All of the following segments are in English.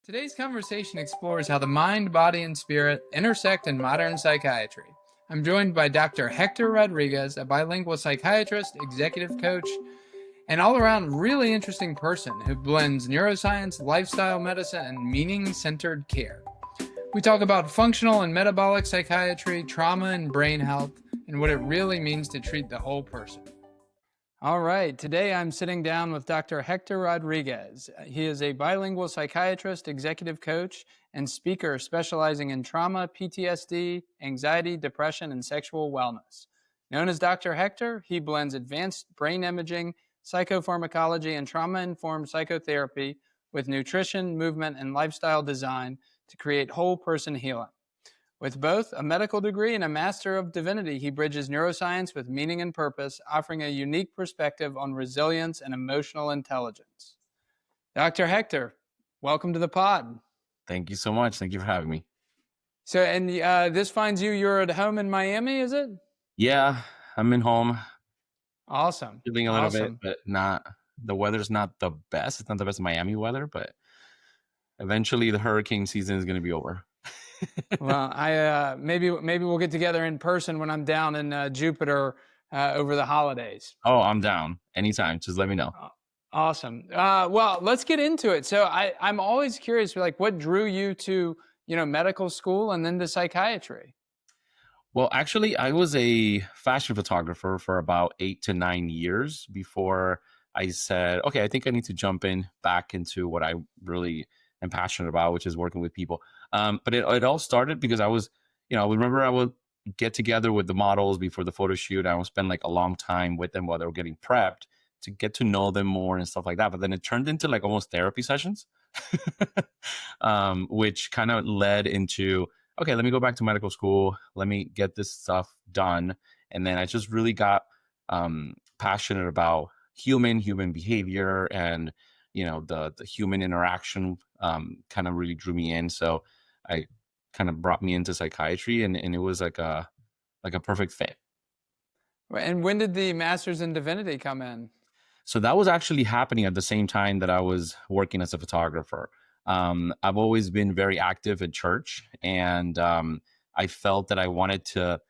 Today's conversation explores how the mind, body, and spirit intersect in modern psychiatry. I'm joined by Dr. Hector Rodriguez, a bilingual psychiatrist, executive coach, and all around really interesting person who blends neuroscience, lifestyle medicine, and meaning centered care. We talk about functional and metabolic psychiatry, trauma and brain health, and what it really means to treat the whole person. All right, today I'm sitting down with Dr. Hector Rodriguez. He is a bilingual psychiatrist, executive coach, and speaker specializing in trauma, PTSD, anxiety, depression, and sexual wellness. Known as Dr. Hector, he blends advanced brain imaging, psychopharmacology, and trauma-informed psychotherapy with nutrition, movement, and lifestyle design to create whole person healing. With both a medical degree and a Master of Divinity, he bridges neuroscience with meaning and purpose, offering a unique perspective on resilience and emotional intelligence. Dr. Hector, welcome to the pod. Thank you so much. Thank you for having me. So, and this finds you're at home in Miami, is it? Yeah, I'm in home. Awesome. Feeling a little bit, but the weather's not the best. It's not the best Miami weather, but eventually the hurricane season is going to be over. Well, maybe we'll get together in person when I'm down in Jupiter over the holidays. Oh, I'm down anytime. Just let me know. Awesome. Well, let's get into it. So I'm always curious, like, what drew you to medical school and then to psychiatry? Well, actually, I was a fashion photographer for about 8 to 9 years before I said, okay, I think I need to jump back into what I really am passionate about, which is working with people. But it all started because I was, I remember I would get together with the models before the photo shoot. I would spend like a long time with them while they were getting prepped to get to know them more and stuff like that. But then it turned into like almost therapy sessions, which kind of led into, okay, let me go back to medical school. Let me get this stuff done. And then I just really got passionate about human behavior and, the human interaction kind of really drew me in. So I kind of brought me into psychiatry and it was like a perfect fit. And when did the Masters in Divinity come in? So that was actually happening at the same time that I was working as a photographer. I've always been very active at church, and I felt that I wanted to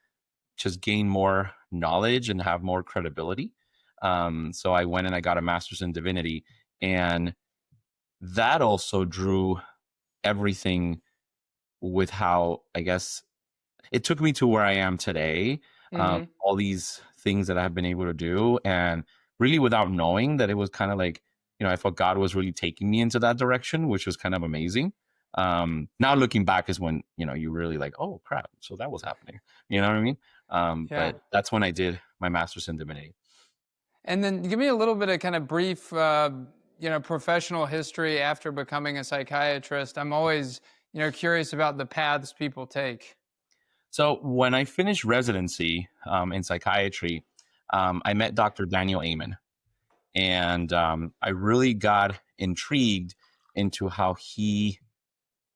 just gain more knowledge and have more credibility. So I went and I got a Master's in Divinity, and that also drew everything with how, I guess, it took me to where I am today. All these things that I've been able to do, and really without knowing that it was kind of like, I felt God was really taking me into that direction, which was kind of amazing. Now looking back is when, you really like, oh crap, so that was happening. You know what I mean? Yeah. But that's when I did my Master's in Divinity. And then give me a little bit of kind of brief, professional history after becoming a psychiatrist. I'm always, curious about the paths people take. So when I finished residency in psychiatry, I met Dr. Daniel Amen. And I really got intrigued into how he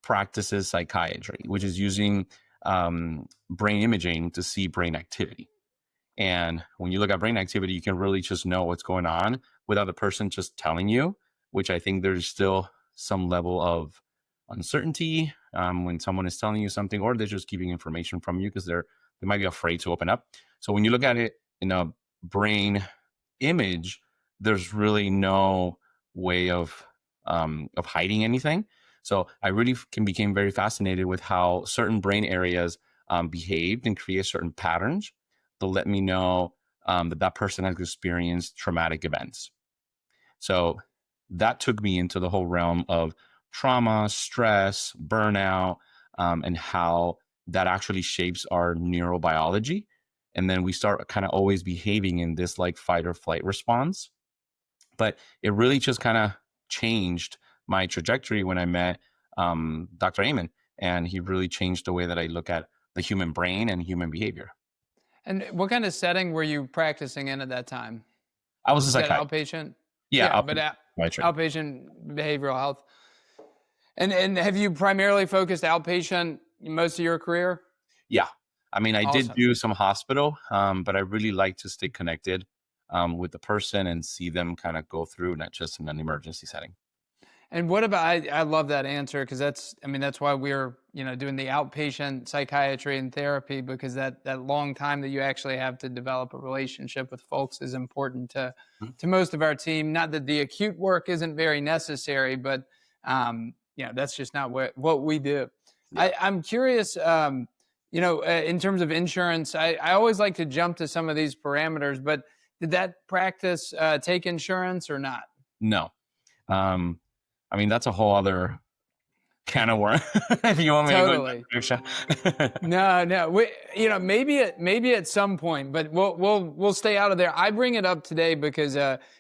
practices psychiatry, which is using brain imaging to see brain activity. And when you look at brain activity, you can really just know what's going on without the person just telling you, which I think there's still some level of uncertainty when someone is telling you something, or they're just keeping information from you because they might be afraid to open up. So when you look at it in a brain image, there's really no way of hiding anything. So I really became very fascinated with how certain brain areas behaved and create certain patterns to let me know that person has experienced traumatic events. So that took me into the whole realm of trauma, stress, burnout, and how that actually shapes our neurobiology. And then we start kind of always behaving in this like fight or flight response. But it really just kind of changed my trajectory when I met Dr. Amen. And he really changed the way that I look at the human brain and human behavior. And what kind of setting were you practicing in at that time? I was a psychiatrist. Outpatient? Yeah, but outpatient behavioral health. And have you primarily focused outpatient most of your career? Yeah. I mean, I did do some hospital, but I really like to stay connected with the person and see them kind of go through, not just in an emergency setting. And what about, I love that answer because that's why we're, doing the outpatient psychiatry and therapy, because that long time that you actually have to develop a relationship with folks is important to most of our team. Not that the acute work isn't very necessary, but, that's just not what we do. Yeah. I'm curious, in terms of insurance, I always like to jump to some of these parameters, but did that practice take insurance or not? No. Um, I mean, that's a whole other can of worms. If you want me to go in Totally. that direction. No. Maybe at some point, but we'll stay out of there. I bring it up today because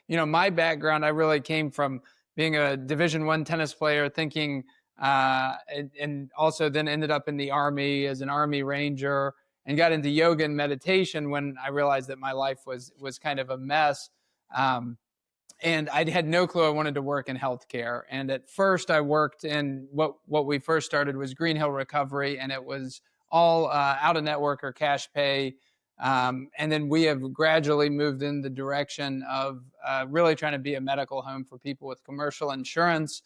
my background, I really came from being a Division I tennis player, thinking and also then ended up in the Army as an Army Ranger, and got into yoga and meditation when I realized that my life was kind of a mess. And I had no clue I wanted to work in healthcare. And at first, I worked in what we first started was Green Hill Recovery, and it was all out of network or cash pay. And then we have gradually moved in the direction of really trying to be a medical home for people with commercial insurance.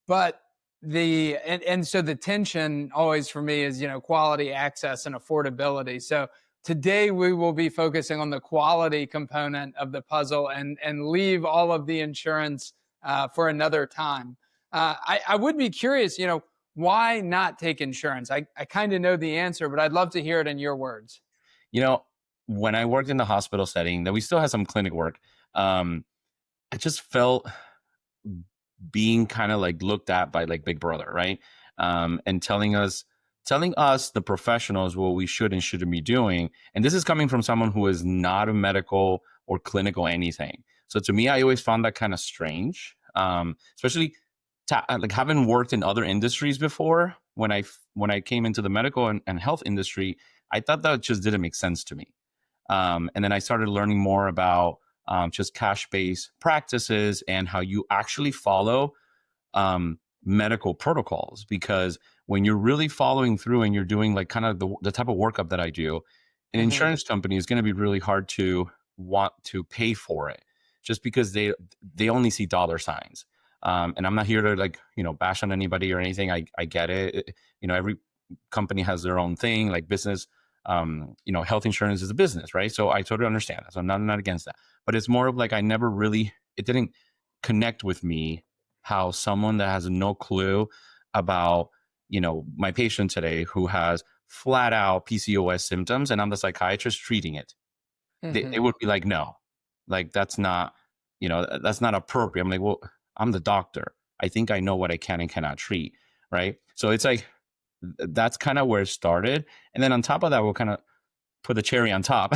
But so the tension always for me is quality, access, and affordability. So today we will be focusing on the quality component of the puzzle and leave all of the insurance for another time. I would be curious, why not take insurance? I kind of know the answer, but I'd love to hear it in your words. When I worked in the hospital setting, that we still had some clinic work, I just felt being kind of like looked at by like Big Brother, right? And telling us, the professionals, what we should and shouldn't be doing. And this is coming from someone who is not a medical or clinical anything. So to me, I always found that kind of strange, especially like having worked in other industries before. When I came into the medical and health industry, I thought that just didn't make sense to me. And then I started learning more about just cash-based practices and how you actually follow medical protocols. Because when you're really following through and you're doing like kind of the type of workup that I do, an insurance company is going to be really hard to want to pay for it, just because they only see dollar signs. And I'm not here to like, bash on anybody or anything. I get it. Every company has their own thing, like business. Health insurance is a business, right? So I totally understand that. So I'm not against that. But it's more of like, it didn't connect with me how someone that has no clue about, my patient today who has flat out PCOS symptoms and I'm the psychiatrist treating it. They would be like, no, like that's not appropriate. I'm like, well, I'm the doctor. I think I know what I can and cannot treat. Right. So it's like, that's kind of where it started. And then on top of that, we'll kind of put the cherry on top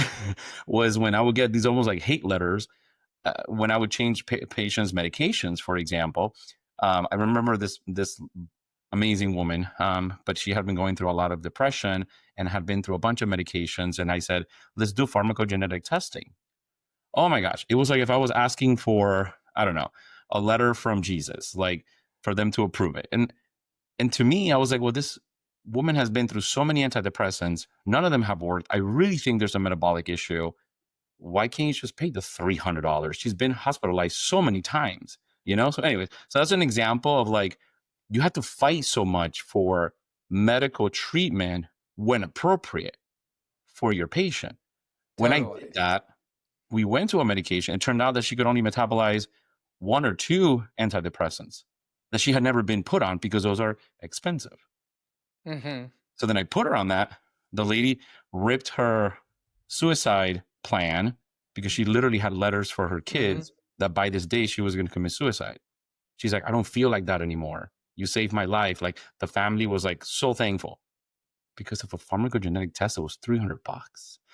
was when I would get these almost like hate letters when I would change patients' medications, for example. I remember this amazing woman, but she had been going through a lot of depression and had been through a bunch of medications. And I said, let's do pharmacogenetic testing. Oh my gosh. It was like if I was asking for, I don't know, a letter from Jesus, like for them to approve it. And to me, I was like, well, this woman has been through so many antidepressants. None of them have worked. I really think there's a metabolic issue. Why can't you just pay the $300? She's been hospitalized so many times, So anyways, so that's an example of like, you have to fight so much for medical treatment when appropriate for your patient. When I did that, we went to a medication. It turned out that she could only metabolize 1 or 2 antidepressants that she had never been put on because those are expensive. So then I put her on that. The lady ripped her suicide plan because she literally had letters for her kids that by this day she was going to commit suicide. She's like, I don't feel like that anymore. You saved my life. Like the family was like so thankful because of a pharmacogenetic test that was $300.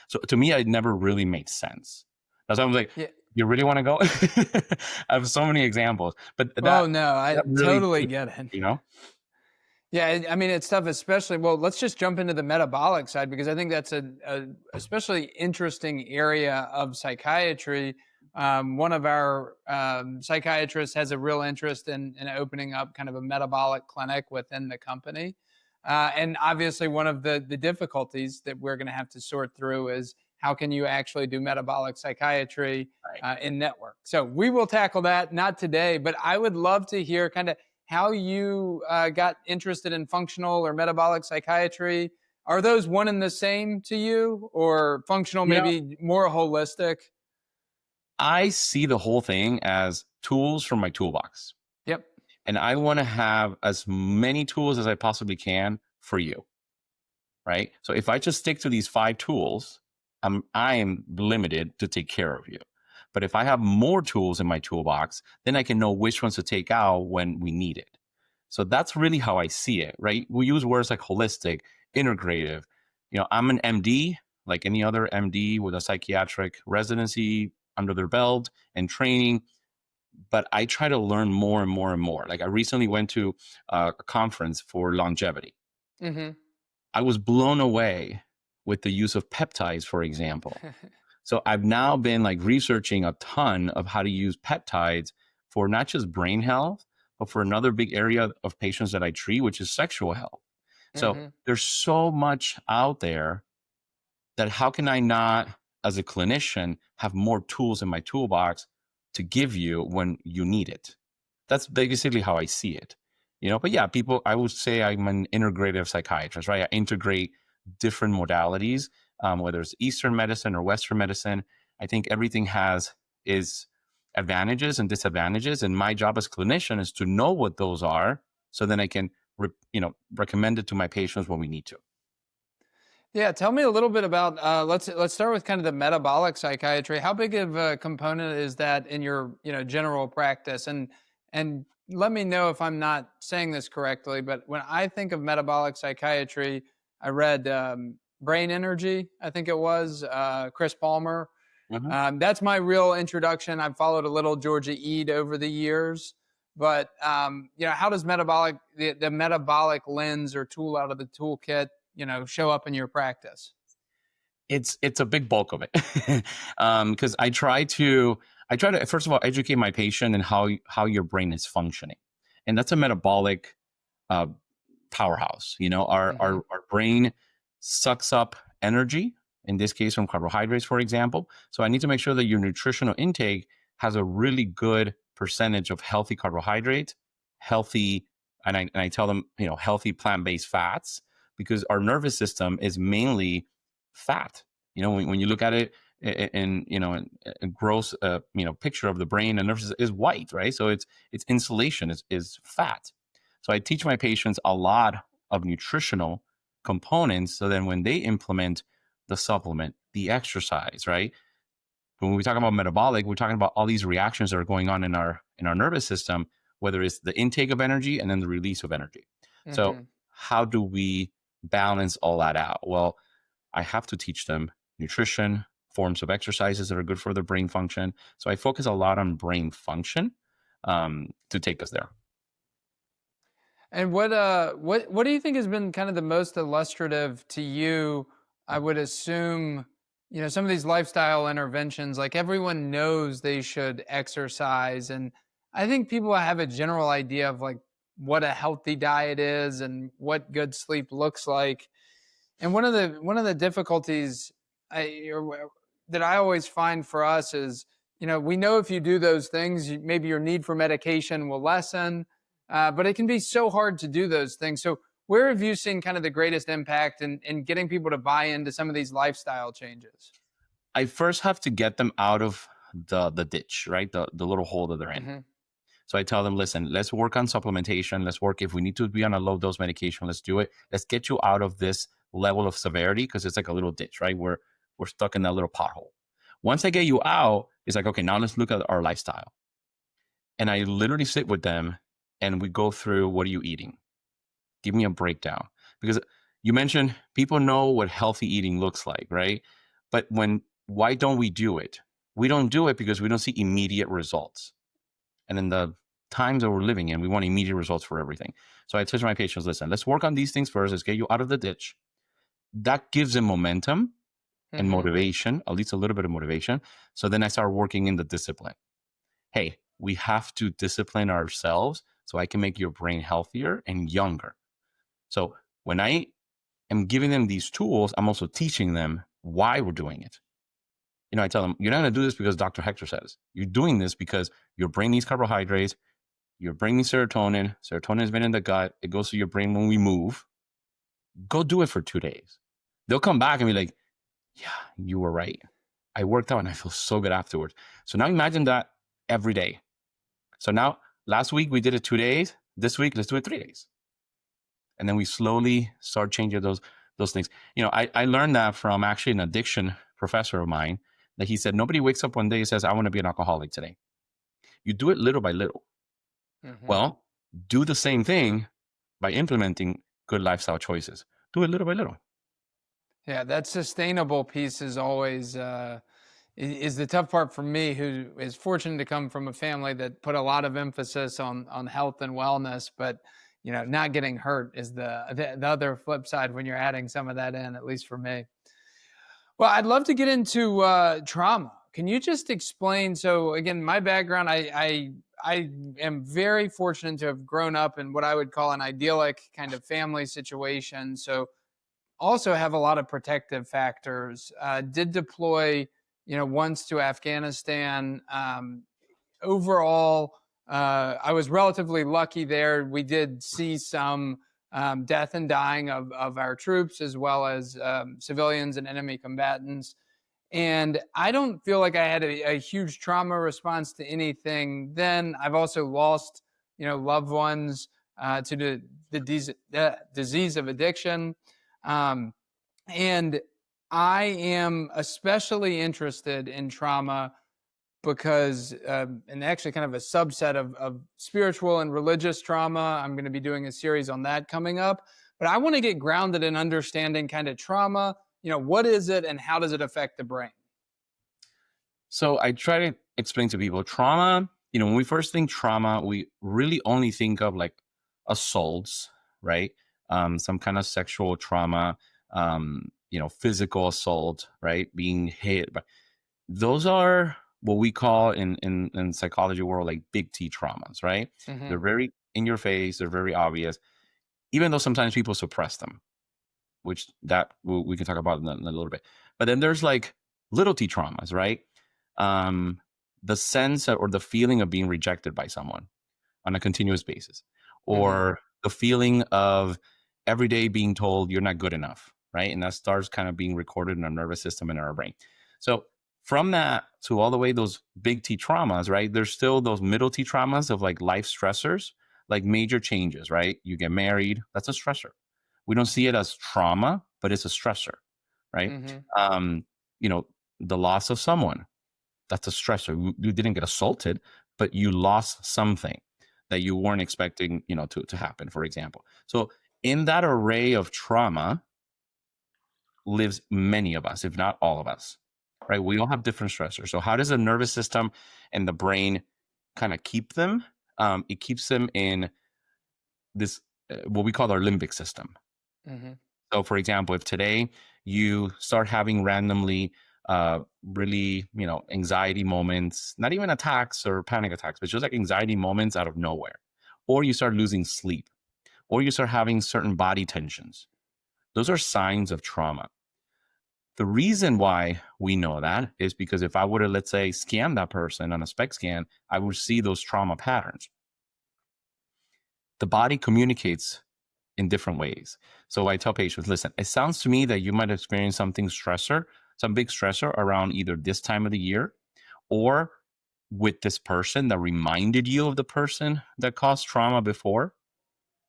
So to me, it never really made sense. That's why I was like, yeah. You really want to go? I have so many examples, but I really, totally get it. Yeah, I mean, it's tough, especially, well, let's just jump into the metabolic side, because I think that's a especially interesting area of psychiatry. One of our psychiatrists has a real interest in opening up kind of a metabolic clinic within the company. And obviously one of the difficulties that we're going to have to sort through is how can you actually do metabolic psychiatry in network? So we will tackle that, not today, but I would love to hear kind of how you got interested in functional or metabolic psychiatry? Are those one and the same to you, or functional You know, maybe more holistic? I see the whole thing as tools from my toolbox. Yep. And I want to have as many tools as I possibly can for you. Right. So if I just stick to these 5 tools, I am limited to take care of you. But if I have more tools in my toolbox, then I can know which ones to take out when we need it. So that's really how I see it. Right. We use words like holistic, integrative. I'm an MD, like any other MD with a psychiatric residency under their belt and training. But I try to learn more and more and more. Like I recently went to a conference for longevity. Mm-hmm. I was blown away with the use of peptides, for example. So I've now been like researching a ton of how to use peptides for not just brain health, but for another big area of patients that I treat, which is sexual health. So Mm-hmm. there's so much out there that how can I not, as a clinician, have more tools in my toolbox to give you when you need it? That's basically how I see it. But yeah, I would say I'm an integrative psychiatrist, right? I integrate different modalities, whether it's Eastern medicine or Western medicine. I think everything is advantages and disadvantages. And my job as clinician is to know what those are so then I can, recommend it to my patients when we need to. Yeah, tell me a little bit about let's start with kind of the metabolic psychiatry. How big of a component is that in your general practice? And let me know if I'm not saying this correctly, but when I think of metabolic psychiatry, I read Brain Energy, I think it was Chris Palmer. Mhm. That's my real introduction. I've followed a little Georgia Ede over the years, but how does the metabolic lens or tool out of the toolkit show up in your practice? It's a big bulk of it because I try to first of all educate my patient and how your brain is functioning, and that's a metabolic uh, powerhouse. Our, Hmm. our our brain sucks up energy, in this case from carbohydrates, for example. So I need to make sure that your nutritional intake has a really good percentage of healthy carbohydrates, healthy, and I tell them healthy plant-based fats, because our nervous system is mainly fat. When you look at it in a gross picture of the brain, and nervous system is white, right? So it's insulation is fat. So I teach my patients a lot of nutritional components, so then when they implement the supplement, the exercise, right? When we talk about metabolic, we're talking about all these reactions that are going on in our nervous system, whether it's the intake of energy and then the release of energy. So Hmm. how do we balance all that out? Well, I have to teach them nutrition, forms of exercises that are good for their brain function. So I focus a lot on brain function to take us there. And what do you think has been kind of the most illustrative to you? I would assume, some of these lifestyle interventions, like everyone knows they should exercise. And I think people have a general idea of like what a healthy diet is and what good sleep looks like. And one of the difficulties that I always find for us is, we know if you do those things, maybe your need for medication will lessen, but it can be so hard to do those things. So, where have you seen kind of the greatest impact in getting people to buy into some of these lifestyle changes? I first have to get them out of the ditch, right? The little hole that they're in. Hmm. So I tell them, listen, let's work on supplementation. Let's work, if we need to be on a low dose medication, let's do it. Let's get you out of this level of severity, because it's like a little ditch, right? We're stuck in that little pothole. Once I get you out, it's like, okay, now let's look at our lifestyle. And I literally sit with them and we go through, what are you eating? Give me a breakdown. Because you mentioned people know what healthy eating looks like, right? But why don't we do it? We don't do it because we don't see immediate results. And in the times that we're living in, we want immediate results for everything. So I tell my patients, listen, let's work on these things first. Let's get you out of the ditch. That gives them momentum and Hmm. motivation, at least a little bit of motivation. So then I start working in the discipline. Hey, we have to discipline ourselves so I can make your brain healthier and younger. So when I am giving them these tools, I'm also teaching them why we're doing it. I tell them, you're not going to do this because Dr. Hector says. You're doing this because your brain needs carbohydrates. You're bringing serotonin. Serotonin has been in the gut. It goes to your brain when we move. Go do it for 2 days. They'll come back and be like, yeah, you were right. I worked out and I feel so good afterwards. So now imagine that every day. So now last week we did it 2 days. This week, let's do it 3 days. And then we slowly start changing those things. I learned that from actually an addiction professor of mine, that he said, nobody wakes up one day and says, I want to be an alcoholic today. You do it little by little. Mm-hmm. Well, do the same thing by implementing good lifestyle choices. Do it little by little. Yeah, that sustainable piece is always is the tough part for me, who is fortunate to come from a family that put a lot of emphasis on health and wellness, but not getting hurt is the other flip side when you're adding some of that in, at least for me. Well, I'd love to get into trauma. Can you just explain? So again, my background, I am very fortunate to have grown up in what I would call an idyllic kind of family situation. So also have a lot of protective factors. Did deploy, once to Afghanistan. Overall, I was relatively lucky there. We did see some death and dying of our troops, as well as civilians and enemy combatants. And I don't feel like I had a huge trauma response to anything then. I've also lost, loved ones to the disease of addiction. And I am especially interested in trauma because, and actually kind of a subset of spiritual and religious trauma. I'm going to be doing a series on that coming up. But I want to get grounded in understanding kind of trauma. What is it and how does it affect the brain? So I try to explain to people trauma. When we first think trauma, we really only think of like assaults, right? Some kind of sexual trauma, physical assault, right? Being hit. But those are what we call in psychology world like big T traumas, right? Mm-hmm. They're very in your face. They're very obvious, even though sometimes people suppress them, which that we can talk about in a little bit. But then there's like little T traumas, right? The sense or the feeling of being rejected by someone on a continuous basis, or the feeling of every day being told you're not good enough, right? And that starts kind of being recorded in our nervous system and in our brain. So from that to all the way those big T traumas, right? There's still those middle T traumas of like life stressors, like major changes, right? You get married, that's a stressor. We don't see it as trauma, but it's a stressor, right? The loss of someone, that's a stressor. You didn't get assaulted, but you lost something that you weren't expecting, to happen, for example. So in that array of trauma lives many of us, if not all of us, right? We all have different stressors. So how does the nervous system and the brain kind of keep them? It keeps them in this, what we call our limbic system. So for example, if today you start having randomly really, anxiety moments, not even attacks or panic attacks, but just like anxiety moments out of nowhere, or you start losing sleep, or you start having certain body tensions, those are signs of trauma. The reason why we know that is because if I were to, let's say, scan that person on a SPECT scan, I would see those trauma patterns. The body communicates in different ways. So I tell patients, listen, it sounds to me that you might experience some big stressor around either this time of the year or with this person that reminded you of the person that caused trauma before,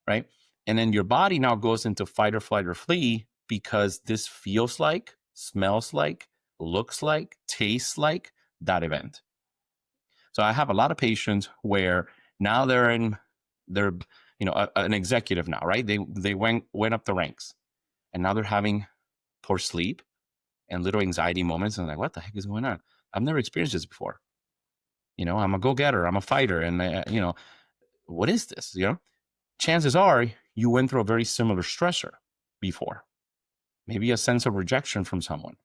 right? And then your body now goes into fight or flight or flee because this feels like, smells like, looks like, tastes like that event. So I have a lot of patients where now they're an executive now, right? They went up the ranks, and now they're having poor sleep and little anxiety moments, and like, what the heck is going on? I've never experienced this before. I'm a go-getter, I'm a fighter, and what is this? Chances are you went through a very similar stressor before, maybe a sense of rejection from someone,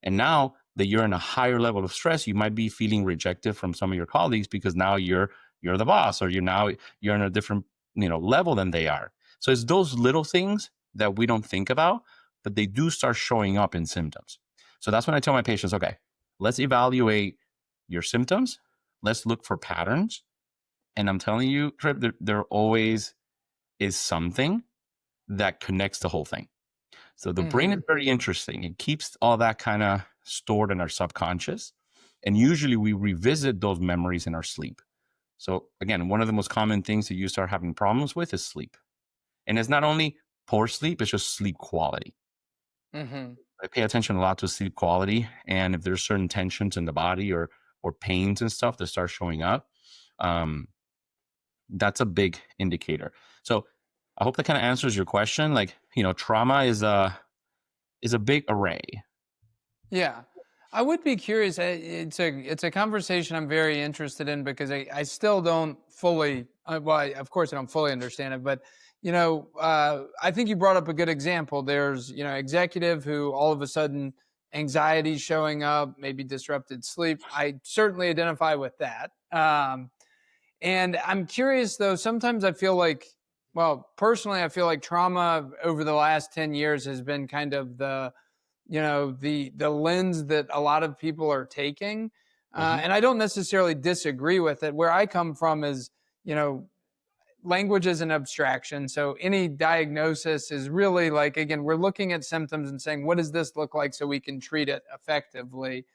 and now that you're in a higher level of stress, you might be feeling rejected from some of your colleagues because now you're the boss, or you're in a different level than they are. So it's those little things that we don't think about, but they do start showing up in symptoms. So that's when I tell my patients, okay, let's evaluate your symptoms. Let's look for patterns. And I'm telling you, Trip, there always is something that connects the whole thing. So the brain is very interesting. It keeps all that kind of stored in our subconscious. And usually we revisit those memories in our sleep. So again, one of the most common things that you start having problems with is sleep. And it's not only poor sleep, it's just sleep quality. I pay attention a lot to sleep quality. And if there's certain tensions in the body or pains and stuff that start showing up, that's a big indicator. So I hope that kind of answers your question. Like, trauma is a big array. Yeah. I would be curious. It's a conversation I'm very interested in because I still don't fully, of course I don't fully understand it, but I think you brought up a good example. There's, executive who all of a sudden anxiety showing up, maybe disrupted sleep. I certainly identify with that. And I'm curious though, sometimes I feel like, well, personally, I feel like trauma over the last 10 years has been kind of the lens that a lot of people are taking. And I don't necessarily disagree with it. Where I come from is, language is an abstraction. So any diagnosis is really like, again, we're looking at symptoms and saying, what does this look like so we can treat it effectively?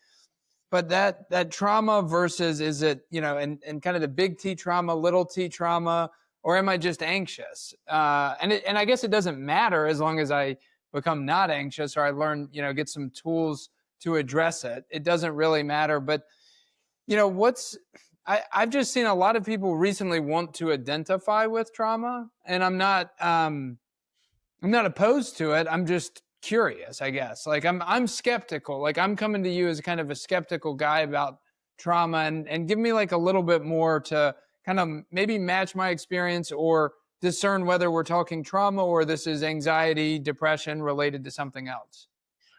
But that trauma versus, is it, and kind of the big T trauma, little T trauma, or am I just anxious? And I guess it doesn't matter as long as I become not anxious or I learn, get some tools to address it. It doesn't really matter. But, I've just seen a lot of people recently want to identify with trauma, and I'm not opposed to it. I'm just curious, I guess. Like I'm skeptical. Like I'm coming to you as kind of a skeptical guy about trauma, and give me like a little bit more to kind of maybe match my experience or discern whether we're talking trauma or this is anxiety, depression related to something else.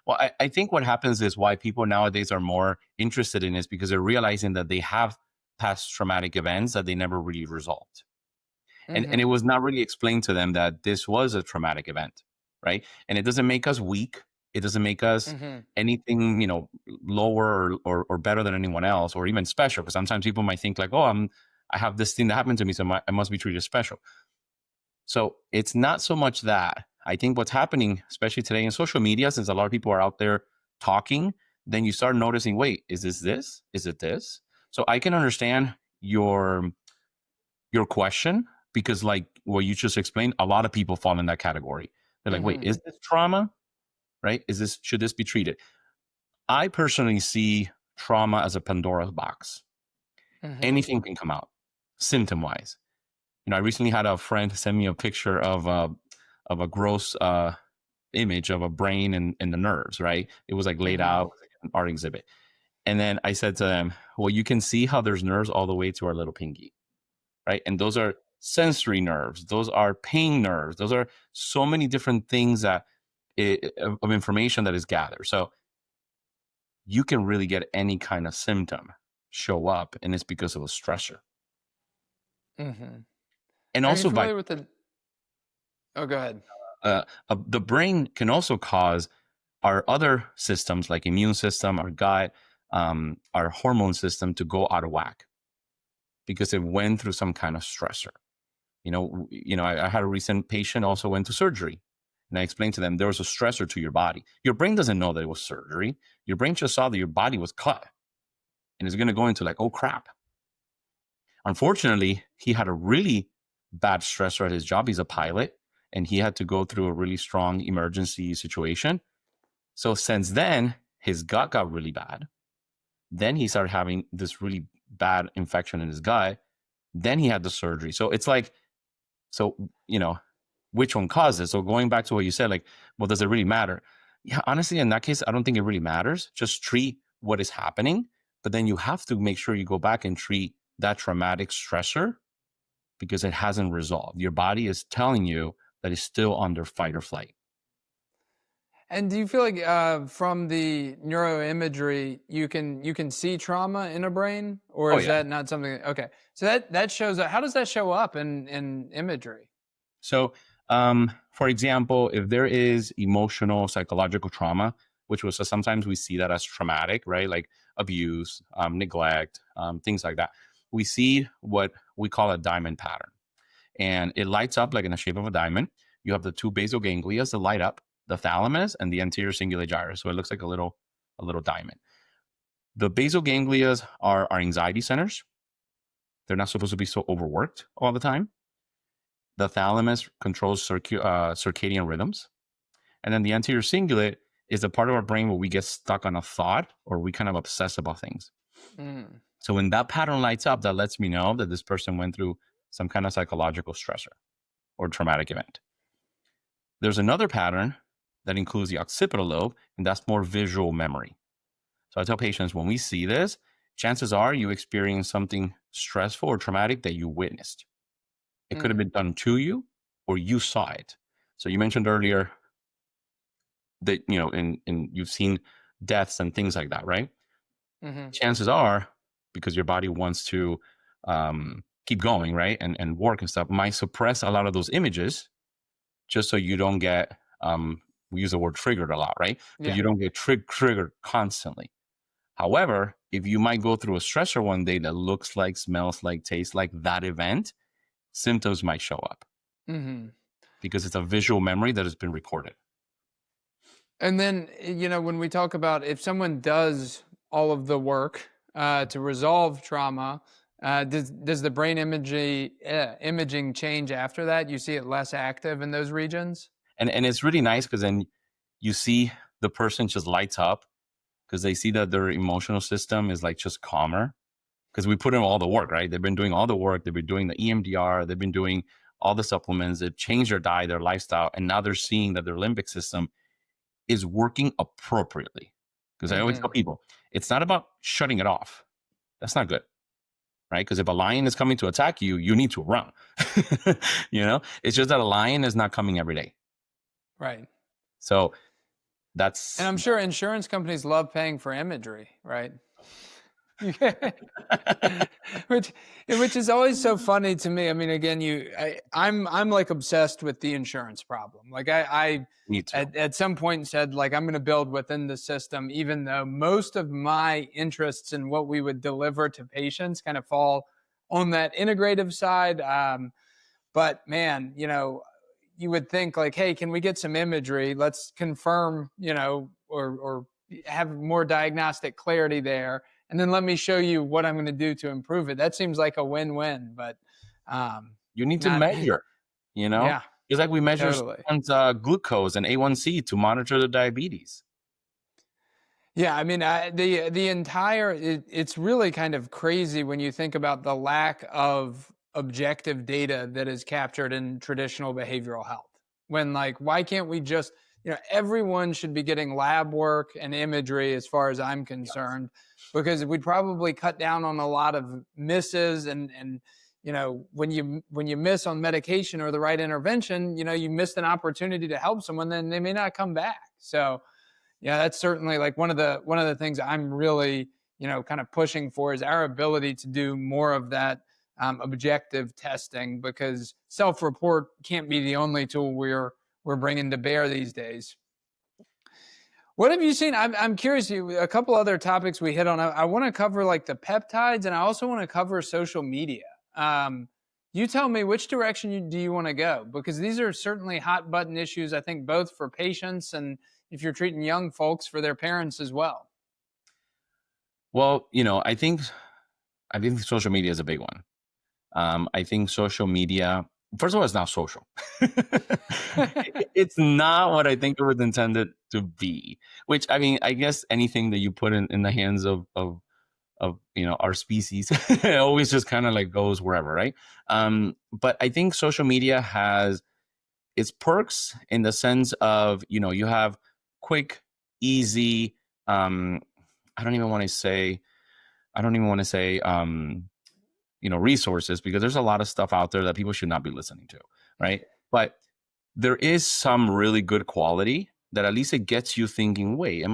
Well, I think what happens is why people nowadays are more interested in this because they're realizing that they have past traumatic events that they never really resolved. And it was not really explained to them that this was a traumatic event, right? And it doesn't make us weak. It doesn't make us anything, lower or better than anyone else, or even special. Because sometimes people might think like, oh, I have this thing that happened to me, so I must be treated special. So it's not so much that. I think what's happening, especially today in social media, since a lot of people are out there talking, then you start noticing, wait, is this? Is it this? So I can understand your question because like what you just explained, a lot of people fall in that category. They're like, wait, is this trauma? Right? Should this be treated? I personally see trauma as a Pandora's box. Anything can come out symptom wise. I recently had a friend send me a picture of a gross image of a brain and the nerves, right? It was like laid out, like an art exhibit. And then I said to them, well, you can see how there's nerves all the way to our little pinky, right? And those are sensory nerves. Those are pain nerves. Those are so many different things of information that is gathered. So you can really get any kind of symptom show up, and it's because of a stressor. And Are also you familiar with the... Oh, go ahead. The brain can also cause our other systems like immune system, our gut, our hormone system to go out of whack because it went through some kind of stressor. I had a recent patient also went to surgery, and I explained to them there was a stressor to your body. Your brain doesn't know that it was surgery. Your brain just saw that your body was cut, and it's going to go into like, oh crap. Unfortunately, he had a really bad stressor at his job. He's a pilot, and he had to go through a really strong emergency situation. So since then, his gut got really bad. Then he started having this really bad infection in his gut. Then he had the surgery. So it's like, which one caused it? So going back to what you said, like, well, does it really matter? Yeah, honestly, in that case, I don't think it really matters. Just treat what is happening. But then you have to make sure you go back and treat that traumatic stressor because it hasn't resolved. Your body is telling you that it's still under fight or flight. And do you feel like from the neuroimagery, you can see trauma in a brain, or is that not something? Okay, so that shows up. How does that show up in imagery? So, for example, if there is emotional, psychological trauma, which was sometimes we see that as traumatic, right? Like abuse, neglect, things like that. We see what we call a diamond pattern. And it lights up like in the shape of a diamond. You have the two basal ganglia that light up, the thalamus and the anterior cingulate gyrus. So it looks like a little diamond. The basal ganglia are our anxiety centers. They're not supposed to be so overworked all the time. The thalamus controls circadian rhythms. And then the anterior cingulate is the part of our brain where we get stuck on a thought or we kind of obsess about things. So when that pattern lights up, that lets me know that this person went through some kind of psychological stressor or traumatic event. There's another pattern that includes the occipital lobe, and that's more visual memory. So I tell patients, when we see this, chances are you experienced something stressful or traumatic that you witnessed. It could have been done to you or you saw it. So you mentioned earlier that, you know, and you've seen deaths and things like that, right? Chances are, because your body wants to keep going, right, and work and stuff, might suppress a lot of those images just so you don't get, we use the word triggered a lot, right? But you don't get triggered constantly. However, if you might go through a stressor one day that looks like, smells like, tastes like that event, symptoms might show up because it's a visual memory that has been recorded. And then, you know, when we talk about if someone does all of the work to resolve trauma, does the brain imaging change after that? You see it less active in those regions? And it's really nice because then you see the person just lights up because they see that their emotional system is like just calmer because we put in all the work, right? They've been doing all the work. They've been doing the EMDR. They've been doing all the supplements. They've changed their diet, their lifestyle. And now they're seeing that their limbic system is working appropriately. Because I always tell people, it's not about shutting it off. That's not good, right? Because if a lion is coming to attack you, you need to run. You know, it's just that a lion is not coming every day. Right. So that's... And I'm sure insurance companies love paying for imagery, right? which is always so funny to me. I mean, again, I'm like obsessed with the insurance problem. Like I at some point said, like, I'm going to build within the system, even though most of my interests in what we would deliver to patients kind of fall on that integrative side. But man, you know, you would think like, hey, can we get some imagery? Let's confirm, you know, or have more diagnostic clarity there. And then let me show you what I'm going to do to improve it. That seems like a win-win, but you need to measure, you know? Yeah, it's like we measure totally. Glucose and A1C to monitor the diabetes. Yeah, I mean, the entire, it's really kind of crazy when you think about the lack of objective data that is captured in traditional behavioral health. When, like, why can't we just, you know, everyone should be getting lab work and imagery as far as I'm concerned, because we'd probably cut down on a lot of misses and you know, when you miss on medication or the right intervention, you know, you missed an opportunity to help someone, then they may not come back. So yeah, that's certainly like one of the things I'm really, you know, kind of pushing for is our ability to do more of that objective testing, because self-report can't be the only tool we're bringing to bear these days. What have you seen? I'm curious. A couple other topics we hit on. I want to cover like the peptides, and I also want to cover social media. You tell me, which direction do you want to go? Because these are certainly hot button issues, I think, both for patients and if you're treating young folks, for their parents as well. Well, you know, I think social media is a big one. I think social media, first of all, it's not social. It's not what I think it was intended to be, which, I mean, I guess anything that you put in the hands of you know, our species, it always just kind of like goes wherever, right? But I think social media has its perks in the sense of, you know, you have quick, easy, I don't even want to say, you know, resources, because there's a lot of stuff out there that people should not be listening to, right? But there is some really good quality that at least it gets you thinking, wait,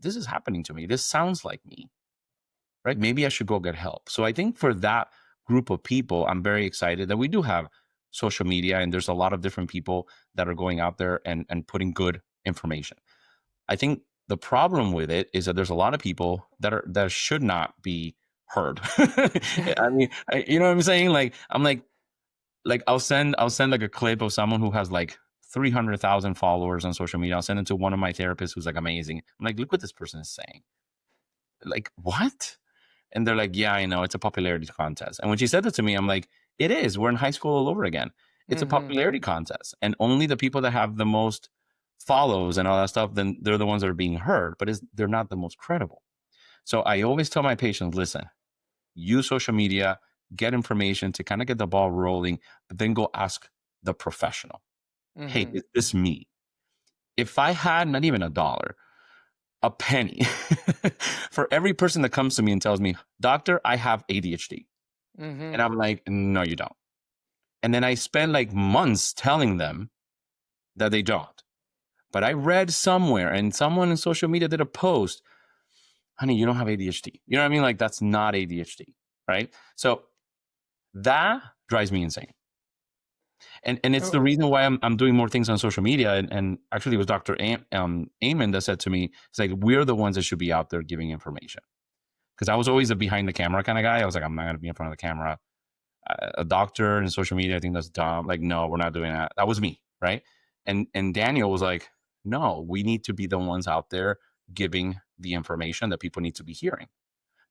this is happening to me. This sounds like me, right? Maybe I should go get help. So I think for that group of people, I'm very excited that we do have social media, and there's a lot of different people that are going out there and putting good information. I think the problem with it is that there's a lot of people that should not be heard. I mean, you know what I'm saying? Like, I'm like I'll send like a clip of someone who has like 300,000 followers on social media. I'll send it to one of my therapists who's like amazing. I'm like, look what this person is saying. Like, what? And they're like, yeah, I know, it's a popularity contest. And when she said that to me, I'm like, it is. We're in high school all over again. It's a popularity contest. And only the people that have the most follows and all that stuff, then they're the ones that are being heard, but they're not the most credible. So I always tell my patients, listen, use social media, get information to kind of get the ball rolling, but then go ask the professional. Hey, is this me? If I had not even $1, a penny for every person that comes to me and tells me, doctor, I have ADHD. And I'm like, no, you don't. And then I spend like months telling them that they don't. But I read somewhere and someone in social media did a post, honey, you don't have ADHD. You know what I mean? Like, that's not ADHD, right? So that drives me insane. And it's the reason why I'm doing more things on social media. And actually it was Dr. Amen that said to me, it's like, we're the ones that should be out there giving information. Because I was always a behind the camera kind of guy. I was like, I'm not going to be in front of the camera. A doctor in social media, I think that's dumb. Like, no, we're not doing that. That was me, right? And Daniel was like, no, we need to be the ones out there giving the information that people need to be hearing,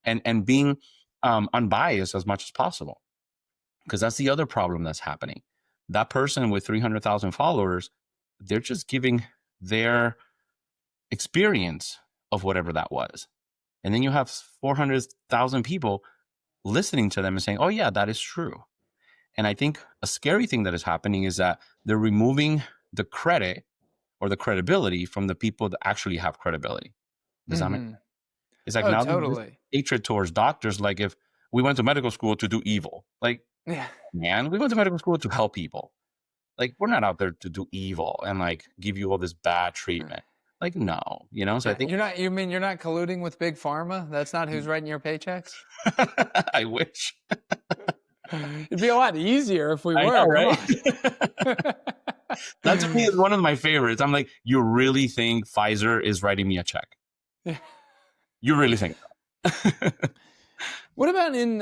and being unbiased as much as possible. Because that's the other problem that's happening. That person with 300,000 followers, they're just giving their experience of whatever that was. And then you have 400,000 people listening to them and saying, oh yeah, that is true. And I think a scary thing that is happening is that they're removing the credit or the credibility from the people that actually have credibility. Does that make sense? It's like, now totally hatred towards doctors. Like, if we went to medical school to do evil, like, yeah, man, we went to medical school to help people. Like, we're not out there to do evil and like give you all this bad treatment. Like, no, you know. So I think you're not colluding with big pharma? That's not who's writing your paychecks? I wish. It'd be a lot easier if we were, know, right? That to me is one of my favorites. I'm like, you really think Pfizer is writing me a check? You really think that? What about in,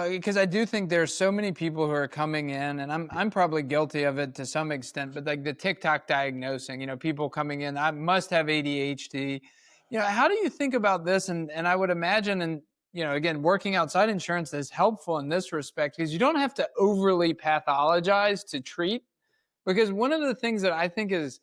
because I do think there's so many people who are coming in, and I'm probably guilty of it to some extent, but like the TikTok diagnosing, people coming in, I must have ADHD. How do you think about this? And I would imagine, and again, working outside insurance is helpful in this respect, because you don't have to overly pathologize to treat. Because one of the things that I think is,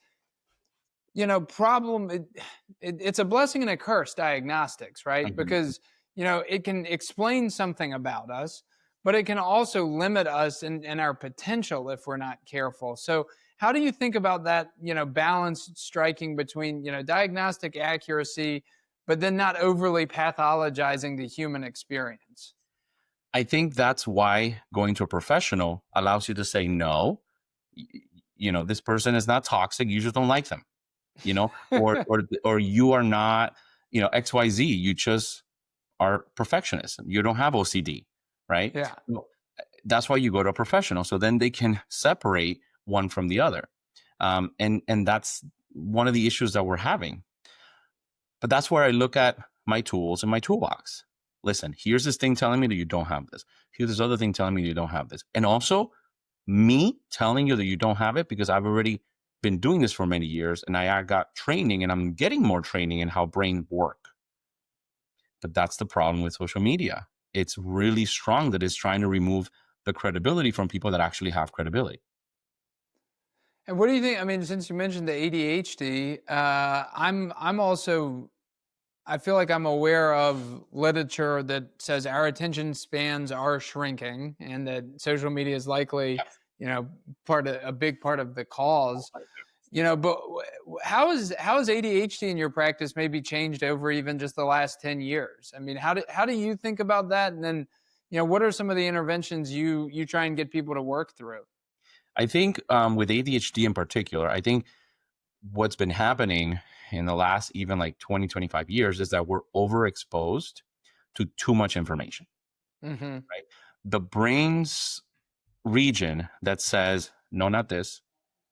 it's a blessing and a curse, diagnostics, right? Because it can explain something about us, but it can also limit us in our potential if we're not careful. So how do you think about that, balance striking between, diagnostic accuracy, but then not overly pathologizing the human experience? I think that's why going to a professional allows you to say, no, this person is not toxic. You just don't like them, or you are not, XYZ. You just are perfectionists. You don't have OCD, right? Yeah. That's why you go to a professional. So then they can separate one from the other. And that's one of the issues that we're having. But that's where I look at my tools in my toolbox. Listen, here's this thing telling me that you don't have this. Here's this other thing telling me you don't have this. And also me telling you that you don't have it, because I've already been doing this for many years and I got training and I'm getting more training in how brain work. But that's the problem with social media. It's really strong that it's trying to remove the credibility from people that actually have credibility. And what do you think? I mean, since you mentioned the ADHD, I'm also, I feel like I'm aware of literature that says our attention spans are shrinking, and that social media is likely, a big part of the cause. But how is ADHD in your practice maybe changed over even just the last 10 years? I mean, how do you think about that? And then, what are some of the interventions you try and get people to work through? I think with ADHD in particular, I think what's been happening in the last even like 20, 25 years is that we're overexposed to too much information, right? The brain's region that says, no, not this.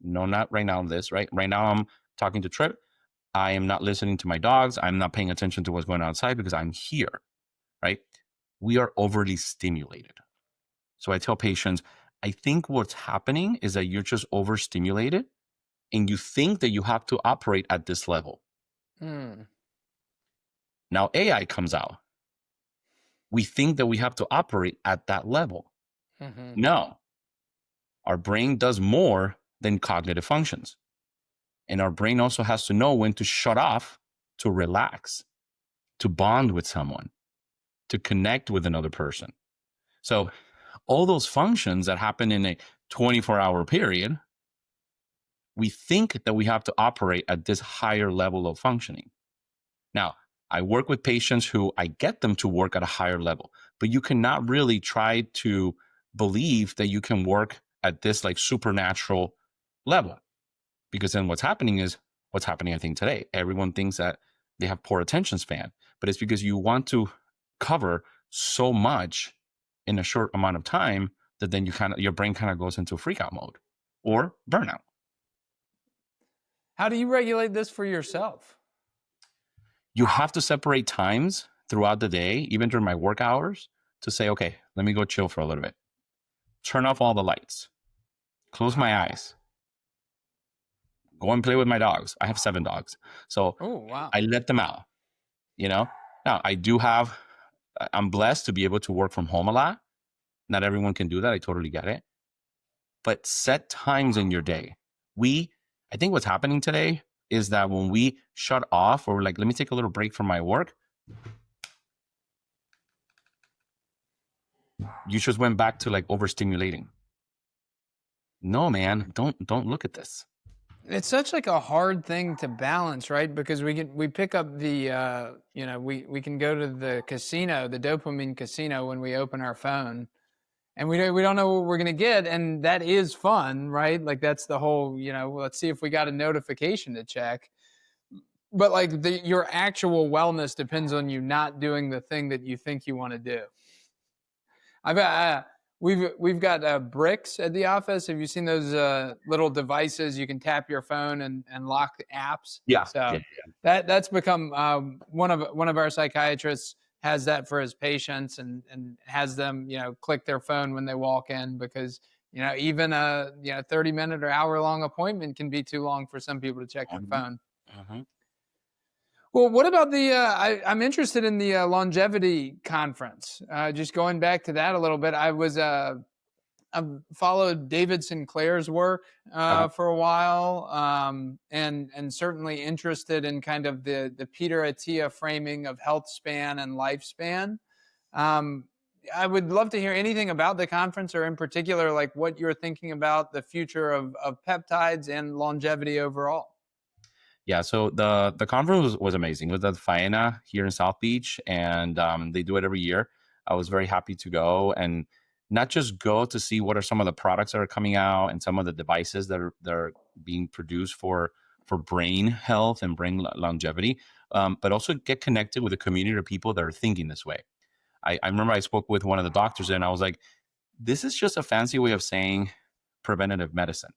No, not right now, this, right? Right now I'm talking to Trip. I am not listening to my dogs. I'm not paying attention to what's going on outside because I'm here, right? we are overly stimulated. So I tell patients, I think what's happening is that you're just overstimulated and you think that you have to operate at this level. Now AI comes out. We think that we have to operate at that level. No, our brain does more than cognitive functions. And our brain also has to know when to shut off, to relax, to bond with someone, to connect with another person. So all those functions that happen in a 24-hour period, we think that we have to operate at this higher level of functioning. Now, I work with patients who I get them to work at a higher level, but you cannot really try to believe that you can work at this like supernatural level, because then what's happening is what's happening, I think, today. Everyone thinks that they have poor attention span, but it's because you want to cover so much in a short amount of time that then your brain kind of goes into freak out mode or burnout. How do you regulate this for yourself? You have to separate times throughout the day, even during my work hours, to say, okay, let me go chill for a little bit. Turn off all the lights. Close my eyes. Go and play with my dogs. I have 7 dogs. So I let them out, Now, I'm blessed to be able to work from home a lot. Not everyone can do that. I totally get it. But set times in your day. I think what's happening today is that when we shut off or like, let me take a little break from my work, you just went back to like overstimulating. No, man, don't look at this. It's such like a hard thing to balance, right? Because we pick up the, we can go to the casino, the dopamine casino when we open our phone, and we don't know what we're going to get. And that is fun, right? Like that's the whole, let's see if we got a notification to check. But like your actual wellness depends on you not doing the thing that you think you want to do. We've got bricks at the office. Have you seen those little devices you can tap your phone and lock apps? Yeah. So that's become one of our psychiatrists has that for his patients and has them click their phone when they walk in, because even a 30-minute or hour-long appointment can be too long for some people to check their phone. Well, what about the? I'm interested in the longevity conference. Just going back to that a little bit, I've followed David Sinclair's work for a while, and certainly interested in kind of the Peter Attia framing of health span and lifespan. I would love to hear anything about the conference, or in particular, like what you're thinking about the future of peptides and longevity overall. Yeah, so the conference was amazing. It was at Faena here in South Beach, and they do it every year. I was very happy to go, and not just go to see what are some of the products that are coming out and some of the devices that are being produced for brain health and brain longevity, but also get connected with a community of people that are thinking this way. I remember I spoke with one of the doctors, and I was like, this is just a fancy way of saying preventative medicine.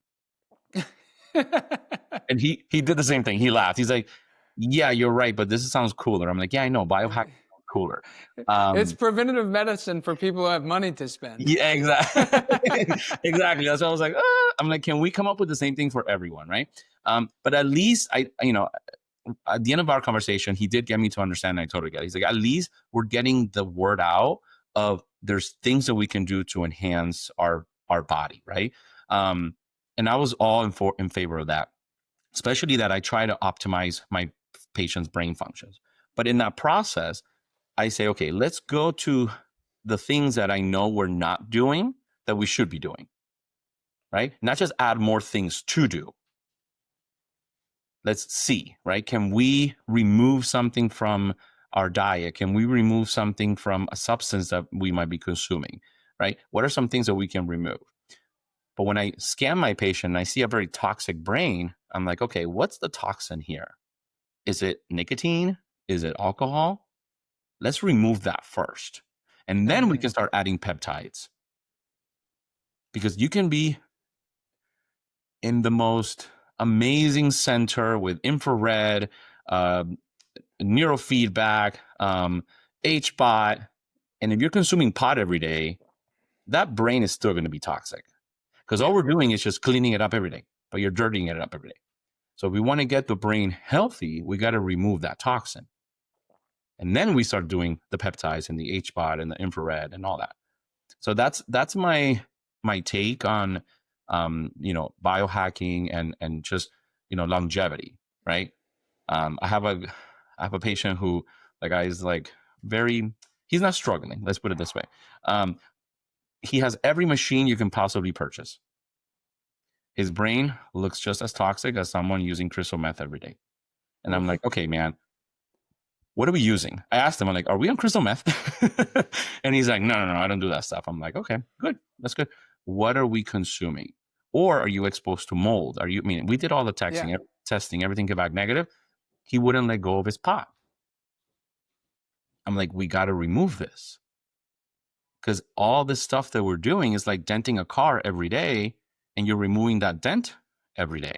And he did the same thing. He laughed. He's like, yeah, you're right, but this sounds cooler. I'm like, yeah, I know. Biohacking sounds cooler. It's preventative medicine for people who have money to spend. Yeah, exactly. Exactly. That's why I was like, I'm like, can we come up with the same thing for everyone, right? But at least at the end of our conversation, he did get me to understand, and I totally get it. He's like, at least we're getting the word out of there's things that we can do to enhance our body, right? And I was all in favor of that, especially that I try to optimize my patients' brain functions. But in that process, I say, okay, let's go to the things that I know we're not doing that we should be doing, right? Not just add more things to do. Let's see, right? Can we remove something from our diet? Can we remove something from a substance that we might be consuming, right? What are some things that we can remove? But when I scan my patient and I see a very toxic brain, I'm like, okay, what's the toxin here? Is it nicotine? Is it alcohol? Let's remove that first. And then we can start adding peptides. Because you can be in the most amazing center with infrared, neurofeedback, HBOT, And if you're consuming pot every day, that brain is still going to be toxic, because all we're doing is just cleaning it up every day, but you're dirtying it up every day. So if we want to get the brain healthy, we got to remove that toxin. And then we start doing the peptides and the HBOT and the infrared and all that. So that's my take on biohacking and just longevity, right? I have a patient who, the guy is like he's not struggling, let's put it this way. He has every machine you can possibly purchase. His brain looks just as toxic as someone using crystal meth every day. And I'm like, okay, man, what are we using? I asked him, I'm like, are we on crystal meth? And he's like, no, I don't do that stuff. I'm like, okay, good. That's good. What are we consuming? Or are you exposed to mold? We did all the testing, everything came back negative. He wouldn't let go of his pot. I'm like, we got to remove this. Because all this stuff that we're doing is like denting a car every day, and you're removing that dent every day.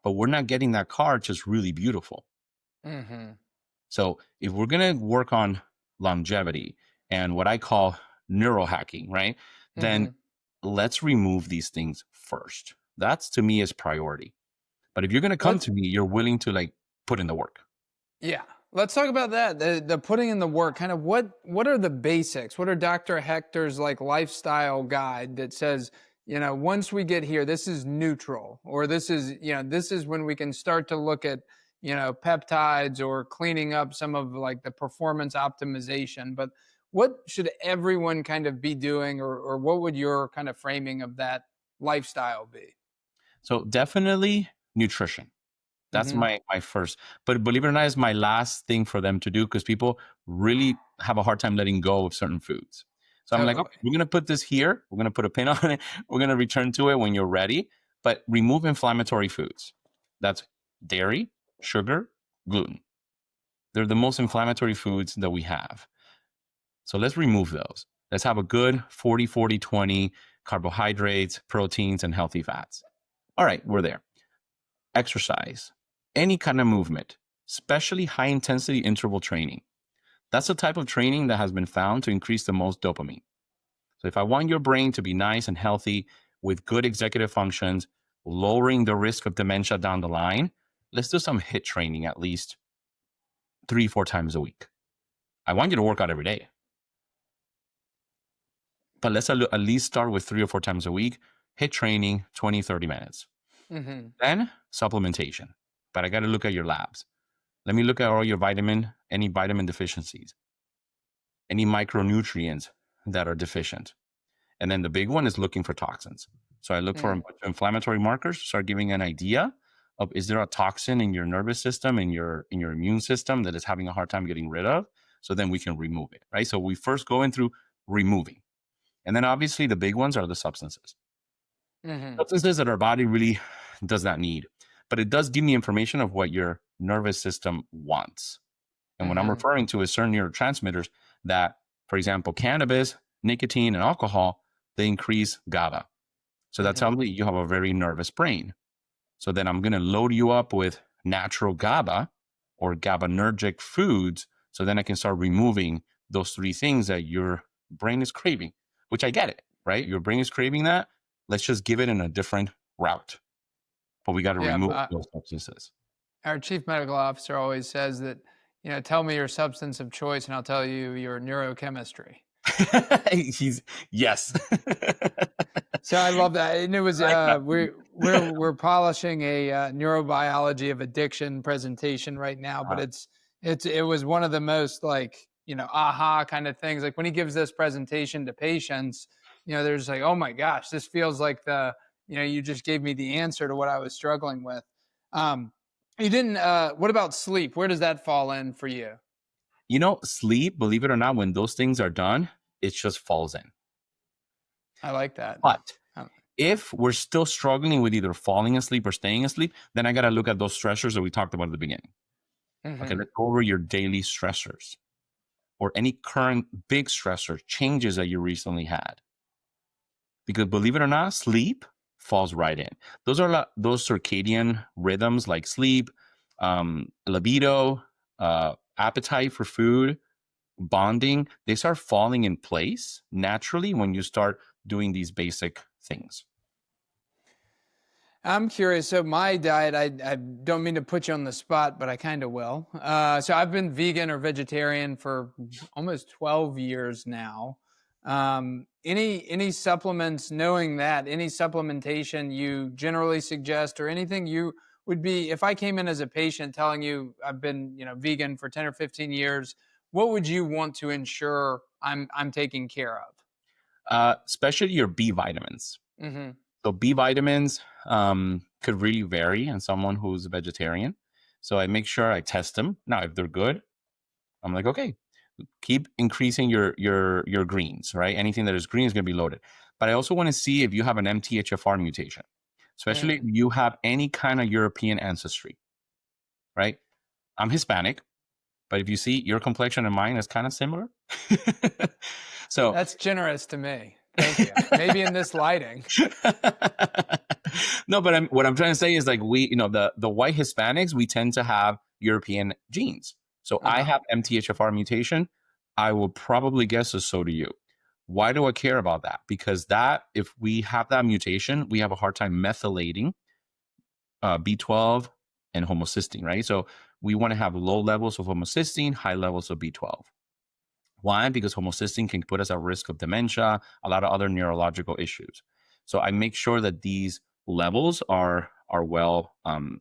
But we're not getting that car just really beautiful. Mm-hmm. So if we're going to work on longevity and what I call neurohacking, right, then let's remove these things first. That's, to me, is priority. But if you're going to come to me, you're willing to like put in the work. Yeah. Let's talk about that. The putting in the work, kind of what are the basics? What are Dr. Hector's like lifestyle guide that says, once we get here, this is neutral, or this is when we can start to look at, peptides or cleaning up some of like the performance optimization. But what should everyone kind of be doing, or what would your kind of framing of that lifestyle be? So definitely nutrition. That's my first. But believe it or not, is my last thing for them to do, because people really have a hard time letting go of certain foods. So I'm like, okay, we're going to put this here. We're going to put a pin on it. We're going to return to it when you're ready. But remove inflammatory foods. That's dairy, sugar, gluten. They're the most inflammatory foods that we have. So let's remove those. Let's have a good 40-40-20 carbohydrates, proteins, and healthy fats. All right, we're there. Exercise, any kind of movement, especially high intensity interval training. That's the type of training that has been found to increase the most dopamine. So if I want your brain to be nice and healthy with good executive functions, lowering the risk of dementia down the line, let's do some HIIT training at least 3-4 times a week. I want you to work out every day, but let's at least start with 3 or 4 times a week, HIIT training, 20-30 minutes. Then supplementation. But I got to look at your labs. Let me look at all your any vitamin deficiencies, any micronutrients that are deficient. And then the big one is looking for toxins. So I look for inflammatory markers, start giving an idea of, is there a toxin in your nervous system, in your immune system that is having a hard time getting rid of? So then we can remove it, right? So we first go in through removing. And then obviously the big ones are the substances. Substances that our body really does not need. But it does give me information of what your nervous system wants. And what I'm referring to is certain neurotransmitters that, for example, cannabis, nicotine, and alcohol, they increase GABA. So that tells me you have a very nervous brain. So then I'm going to load you up with natural GABA or GABAergic foods. So then I can start removing those 3 things that your brain is craving, which I get it, right? Your brain is craving that. Let's just give it in a different route. But we got to remove those substances. Our chief medical officer always says that, tell me your substance of choice and I'll tell you your neurochemistry. Yes. So I love that. And it was, we're polishing a neurobiology of addiction presentation right now, but it was one of the most like, aha kind of things. Like when he gives this presentation to patients, there's like, oh my gosh, this feels like you just gave me the answer to what I was struggling with. You didn't, what about sleep? Where does that fall in for you? Sleep, believe it or not, when those things are done, it just falls in. I like that. But if we're still struggling with either falling asleep or staying asleep, then I got to look at those stressors that we talked about at the beginning. Okay, let's go over your daily stressors or any current big stressor changes that you recently had. Because believe it or not, sleep falls right in. Those are those circadian rhythms like sleep, libido, appetite for food. bonding, they start falling in place naturally when you start doing these basic things. I'm curious. So my diet, I don't mean to put you on the spot, but I kind of will. So I've been vegan or vegetarian for almost 12 years now. Any supplements, knowing that, any supplementation you generally suggest or anything you would be, if I came in as a patient telling you I've been, vegan for 10 or 15 years, what would you want to ensure I'm taking care of? Especially your B vitamins. Mm-hmm. So B vitamins could really vary in someone who's a vegetarian. So I make sure I test them. Now, if they're good, I'm like, okay, keep increasing your greens, right? Anything that is green is going to be loaded. But I also want to see if you have an MTHFR mutation, especially if Mm. you have any kind of European ancestry, right? I'm Hispanic, but if you see your complexion and mine is kind of similar. So That's generous to me. Thank you. Maybe in this lighting. no, but what I'm trying to say is like the white Hispanics, we tend to have European genes. So I Uh-huh. have MTHFR mutation. I will probably guess so do you. Why do I care about that? Because if we have that mutation, we have a hard time methylating B12 and homocysteine, right? So we want to have low levels of homocysteine, high levels of B12. Why? Because homocysteine can put us at risk of dementia, a lot of other neurological issues. So I make sure that these levels are well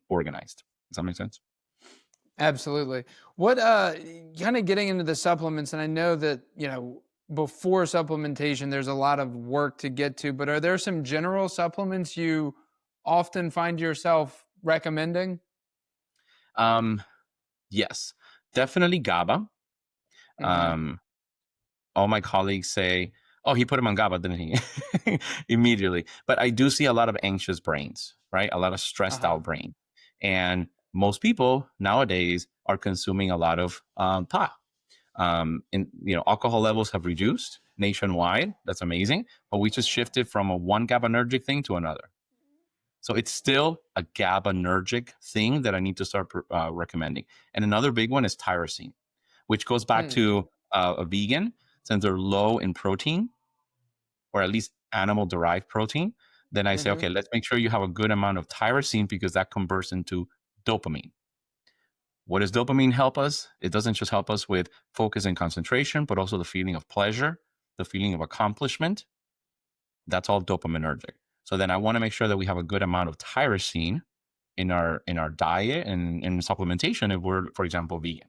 organized. Does that make sense? Absolutely. What kind of getting into the supplements, and I know that, before supplementation there's a lot of work to get to, but are there some general supplements you often find yourself recommending? Um, yes, definitely GABA. Mhm. Um, all my colleagues say, "Oh, he put him on GABA, didn't he?" Immediately. But I do see a lot of anxious brains, right? A lot of stressed Uh-huh. out brain, and most people nowadays are consuming a lot of pot. And alcohol levels have reduced nationwide. That's amazing. But we just shifted from a one GABAergic thing to another. So it's still a GABAergic thing that I need to start recommending. And another big one is tyrosine, which goes back Mm. to a vegan, since they're low in protein, or at least animal derived protein. Then I say, Mhm. okay, let's make sure you have a good amount of tyrosine because that converts into dopamine. What does dopamine help us? It doesn't just help us with focus and concentration, but also the feeling of pleasure, the feeling of accomplishment. That's all dopaminergic. So then I want to make sure that we have a good amount of tyrosine in our diet and in supplementation if we're, for example, vegan.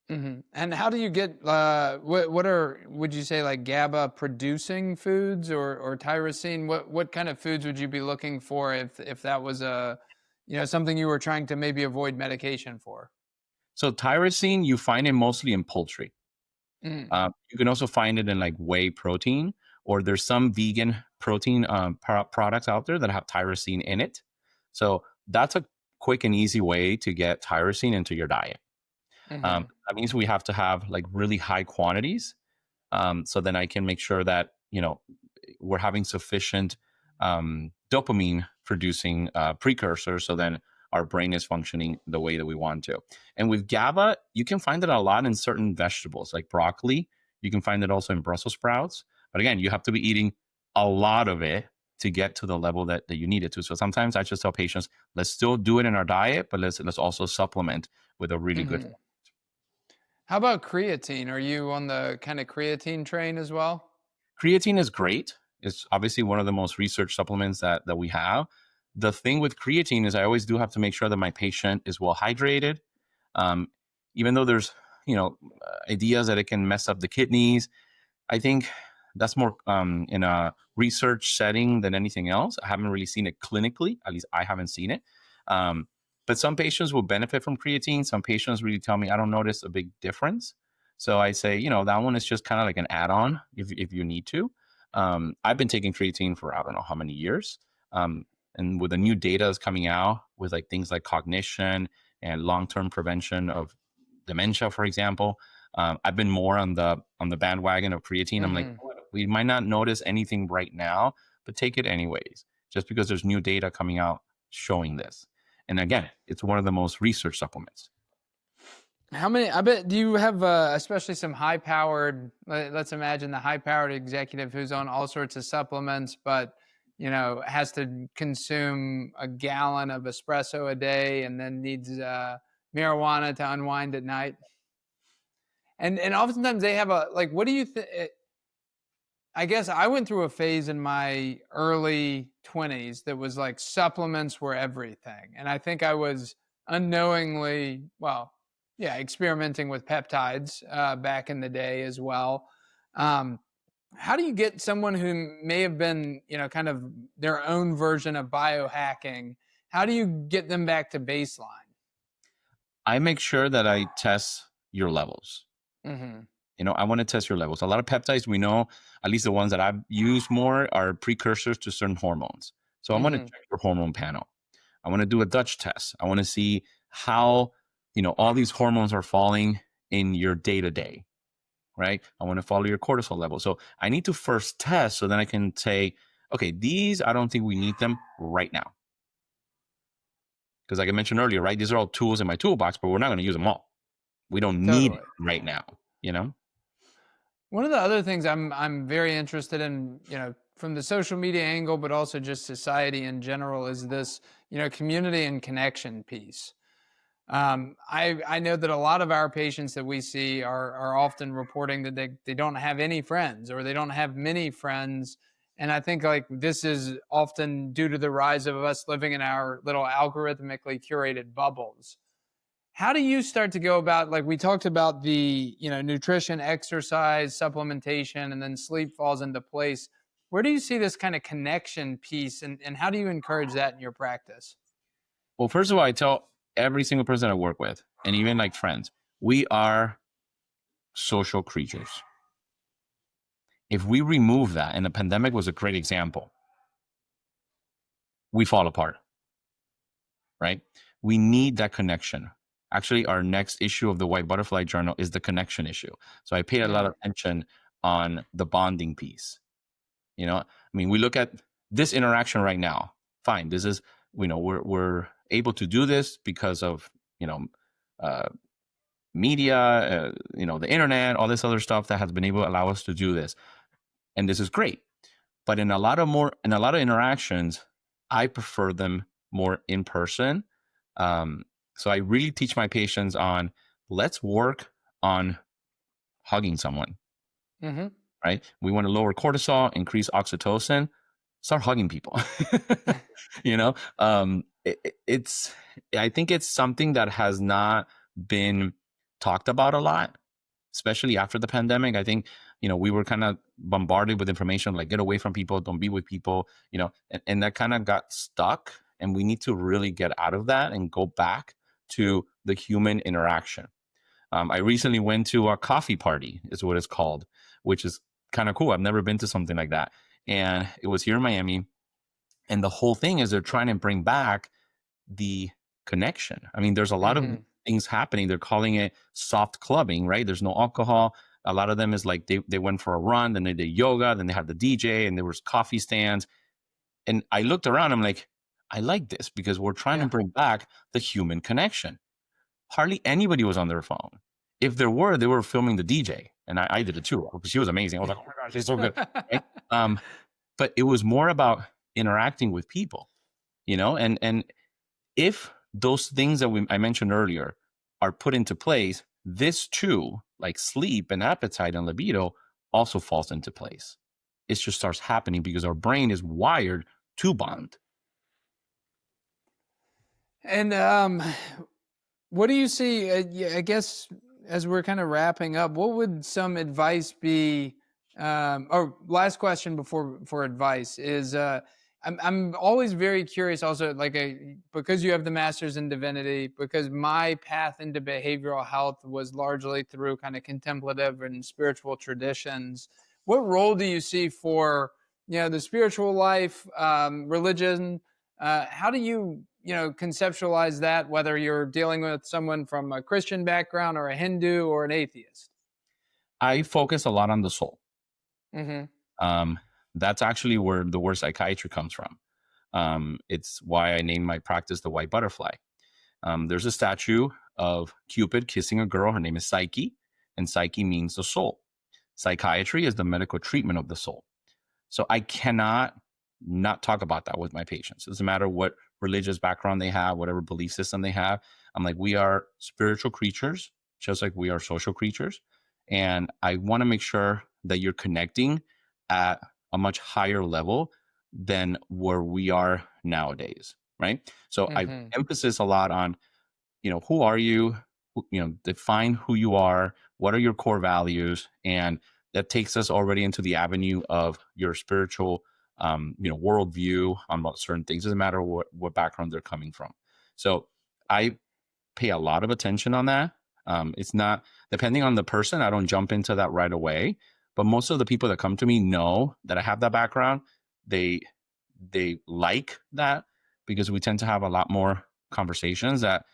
Mhm. And how do you get what are, would you say, like GABA producing foods or tyrosine? What kind of foods would you be looking for if that was a, something you were trying to maybe avoid medication for? So tyrosine, you find it mostly in poultry. Mm. You can also find it in like whey protein, or there's some vegan protein products out there that have tyrosine in it. So that's a quick and easy way to get tyrosine into your diet. Mhm. That means we have to have like really high quantities. So then I can make sure that, we're having sufficient dopamine producing precursors. So then our brain is functioning the way that we want to. And with GABA, you can find it a lot in certain vegetables like broccoli. You can find it also in Brussels sprouts. But again, you have to be eating a lot of it to get to the level that you need it to. So sometimes I just tell patients, let's still do it in our diet, but let's also supplement with a really good. Mhm. How about creatine? Are you on the kind of creatine train as well? Creatine is great. It's obviously one of the most researched supplements that we have. The thing with creatine is I always do have to make sure that my patient is well hydrated. Um, Even though there's, ideas that it can mess up the kidneys, I think that's more in a research setting than anything else. I haven't really seen it clinically. At least I haven't seen it. Um, but some patients will benefit from creatine. Some patients really tell me I don't notice a big difference. So I say, that one is just kind of like an add-on if you need to. I've been taking creatine for I don't know how many years. And with the new data is coming out with like things like cognition and long-term prevention of dementia, for example, I've been more on the bandwagon of creatine. I'm like, Mhm. we might not notice anything right now, but take it anyways, just because there's new data coming out showing this. And again, it's one of the most researched supplements. How many? I bet. Do you have, especially some high-powered? Let's imagine the high-powered executive who's on all sorts of supplements, but has to consume a gallon of espresso a day, and then needs marijuana to unwind at night. And oftentimes they have a like. What do you think? I guess I went through a phase in my early 20s that was like supplements were everything. And I think I was unknowingly, well, yeah, experimenting with peptides back in the day as well. Um, how do you get someone who may have been, kind of their own version of biohacking? How do you get them back to baseline? I make sure that I test your levels. Mm-hmm. I want to test your levels. A lot of peptides, we know, at least the ones that I've used more, are precursors to certain hormones. So I want to Mm-hmm. check your hormone panel. I want to do a Dutch test. I want to see how, all these hormones are falling in your day to day, right? I want to follow your cortisol level. So I need to first test so then I can say, okay, these, I don't think we need them right now. Because like I mentioned earlier, right? These are all tools in my toolbox, but we're not going to use them all. We don't need it right now, One of the other things I'm very interested in, from the social media angle, but also just society in general, is this, community and connection piece. I know that a lot of our patients that we see are often reporting that they don't have any friends, or they don't have many friends. And I think like this is often due to the rise of us living in our little algorithmically curated bubbles. How do you start to go about, like we talked about the, nutrition, exercise, supplementation, and then sleep falls into place. Where do you see this kind of connection piece, and how do you encourage that in your practice? Well, first of all, I tell every single person I work with, and even like friends, we are social creatures. If we remove that, and the pandemic was a great example, we fall apart, right? We need that connection. Actually, our next issue of the White Butterfly Journal is the connection issue. So I paid a lot of attention on the bonding piece. We look at this interaction right now. Fine, this is, we're able to do this because of, media, the internet, all this other stuff that has been able to allow us to do this. And this is great. But in a lot of interactions, I prefer them more in person. So I really teach my patients on, let's work on hugging someone, right? We want to lower cortisol, increase oxytocin, start hugging people. I think it's something that has not been talked about a lot, especially after the pandemic. I think, we were kind of bombarded with information like get away from people, don't be with people, and that kind of got stuck. And we need to really get out of that and go back to the human interaction. I recently went to a coffee party, is what it's called, which is kind of cool. I've never been to something like that. And it was here in Miami. And the whole thing is they're trying to bring back the connection. There's a lot of things happening. They're calling it soft clubbing, right? There's no alcohol. A lot of them is like they went for a run, then they did yoga, then they had the DJ, and there was coffee stands. And I looked around, I'm like, I like this because we're trying to bring back the human connection. Hardly anybody was on their phone. If there were, they were filming the DJ. And I did it too, because she was amazing. I was like, oh my gosh, she's so good. Right? But it was more about interacting with people, and if those things that I mentioned earlier are put into place, this too, like sleep and appetite and libido, also falls into place. It just starts happening because our brain is wired to bond. And what do you see? I guess as we're kind of wrapping up, what would some advice be? Last question for advice is I'm always very curious. Also, because you have the master's in divinity, because my path into behavioral health was largely through kind of contemplative and spiritual traditions. What role do you see for the spiritual life, religion? How do you conceptualize that, whether you're dealing with someone from a Christian background or a Hindu or an atheist? I focus a lot on the soul. That's actually where the word psychiatry comes from. It's why I named my practice the White Butterfly. There's a statue of Cupid kissing a girl. Her name is Psyche, and Psyche means the soul. Psychiatry is the medical treatment of the soul. So I cannot not talk about that with my patients. It doesn't matter what religious background they have, whatever belief system they have. I'm like, we are spiritual creatures, just like we are social creatures. And I want to make sure that you're connecting at a much higher level than where we are nowadays. Right. So I emphasis a lot on, who are you? Define who you are. What are your core values? And that takes us already into the avenue of your spiritual, worldview on about certain things. Doesn't matter what background they're coming from. So I pay a lot of attention on that. It's not depending on the person. I don't jump into that right away. But most of the people that come to me know that I have that background. They like that because we tend to have a lot more conversations that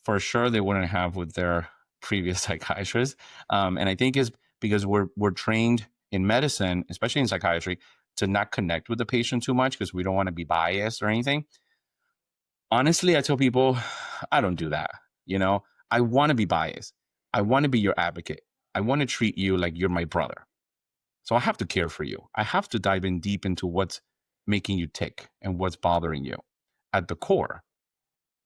for sure they wouldn't have with their previous psychiatrist. And I think is because we're trained in medicine, especially in psychiatry, to not connect with the patient too much because we don't want to be biased or anything. Honestly, I tell people, I don't do that. I want to be biased. I want to be your advocate. I want to treat you like you're my brother. So I have to care for you. I have to dive in deep into what's making you tick and what's bothering you at the core.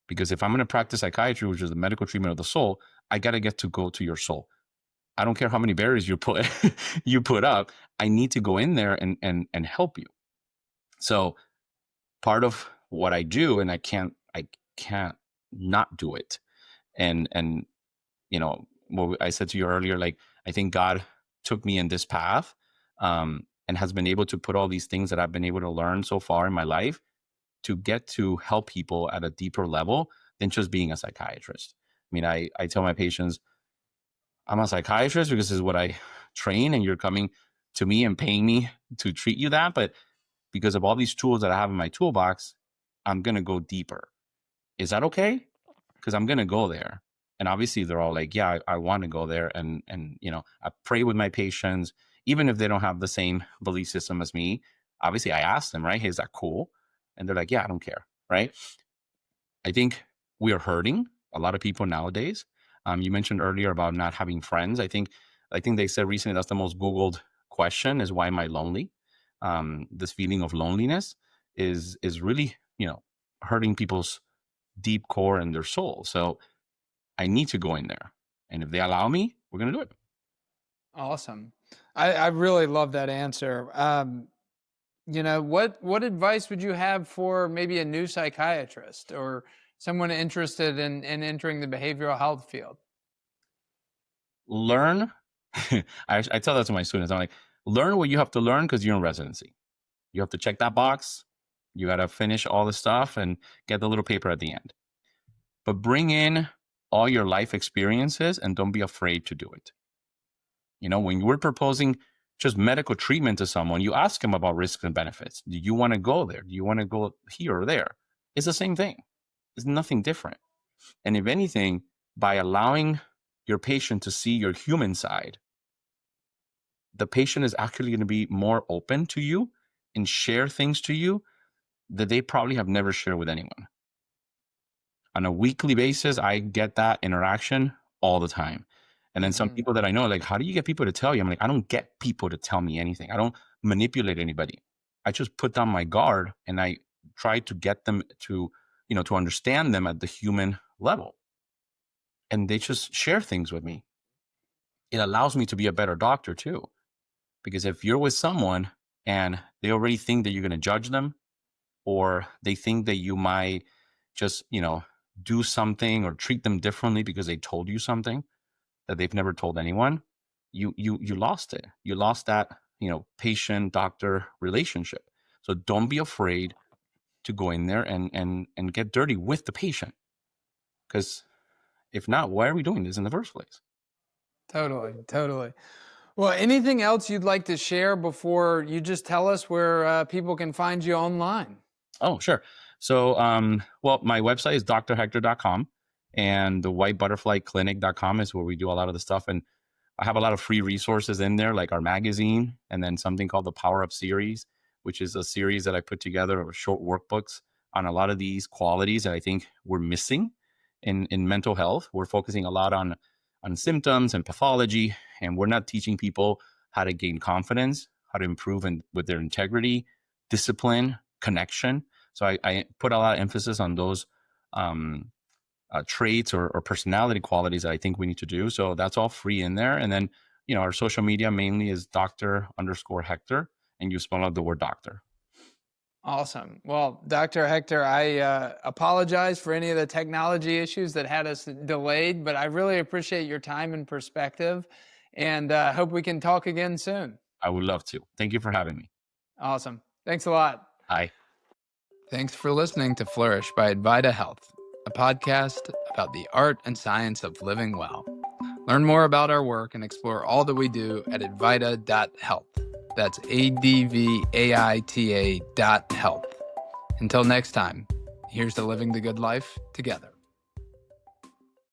Because if I'm going to practice psychiatry, which is the medical treatment of the soul, I got to get to go to your soul. I don't care how many barriers you put up. I need to go in there and help you. So part of what I do, and I can't not do it. And what I said to you earlier, like I think God took me in this path, and has been able to put all these things that I've been able to learn so far in my life to get to help people at a deeper level than just being a psychiatrist. I mean, I tell my patients, I'm a psychiatrist because this is what I train, and you're coming to me and paying me to treat you that. But because of all these tools that I have in my toolbox, I'm going to go deeper. Is that okay? Because I'm going to go there. And obviously they're all like, yeah, I want to go there. And I pray with my patients, even if they don't have the same belief system as me. Obviously I ask them, right? Hey, is that cool? And they're like, yeah, I don't care. Right. I think we are hurting a lot of people nowadays. You mentioned earlier about not having friends. I think they said recently that's the most Googled question is why am I lonely? This feeling of loneliness is really, hurting people's deep core and their soul. So I need to go in there. And if they allow me, we're going to do it. Awesome. I really love that answer. What advice would you have for maybe a new psychiatrist or someone interested in entering the behavioral health field? Learn. I tell that to my students. I'm like, learn what you have to learn because you're in residency. You have to check that box. You got to finish all the stuff and get the little paper at the end. But bring in all your life experiences and don't be afraid to do it. When we're proposing just medical treatment to someone, you ask them about risks and benefits. Do you want to go there? Do you want to go here or there? It's the same thing. It's nothing different. And if anything, by allowing your patient to see your human side, the patient is actually going to be more open to you and share things to you that they probably have never shared with anyone. On a weekly basis, I get that interaction all the time. And then some people that I know, like, how do you get people to tell you? I'm like, I don't get people to tell me anything. I don't manipulate anybody. I just put down my guard and I try to get them to, to understand them at the human level. And they just share things with me. It allows me to be a better doctor too. Because if you're with someone and they already think that you're going to judge them, or they think that you might just, do something or treat them differently because they told you something that they've never told anyone, you lost it. You lost that, patient doctor relationship. So don't be afraid to go in there and get dirty with the patient. Because if not, why are we doing this in the first place? Totally. Well, anything else you'd like to share before you just tell us where people can find you online? Oh, sure. So, my website is drhector.com, and the whitebutterflyclinic.com is where we do a lot of the stuff. And I have a lot of free resources in there, like our magazine, and then something called the Power Up series, which is a series that I put together of short workbooks on a lot of these qualities that I think we're missing in mental health. We're focusing a lot on symptoms and pathology, and we're not teaching people how to gain confidence, how to improve with their integrity, discipline, connection. So I put a lot of emphasis on those traits or personality qualities that I think we need to do. So that's all free in there. And then, our social media mainly is Dr._Hector, and you spell out the word doctor. Awesome. Well, Dr. Hector, I apologize for any of the technology issues that had us delayed, but I really appreciate your time and perspective, and hope we can talk again soon. I would love to. Thank you for having me. Awesome. Thanks a lot. Bye. Thanks for listening to Flourish by Advita Health, a podcast about the art and science of living well. Learn more about our work and explore all that we do at advita.health. That's ADVAITA.health. Until next time, here's to living the good life together.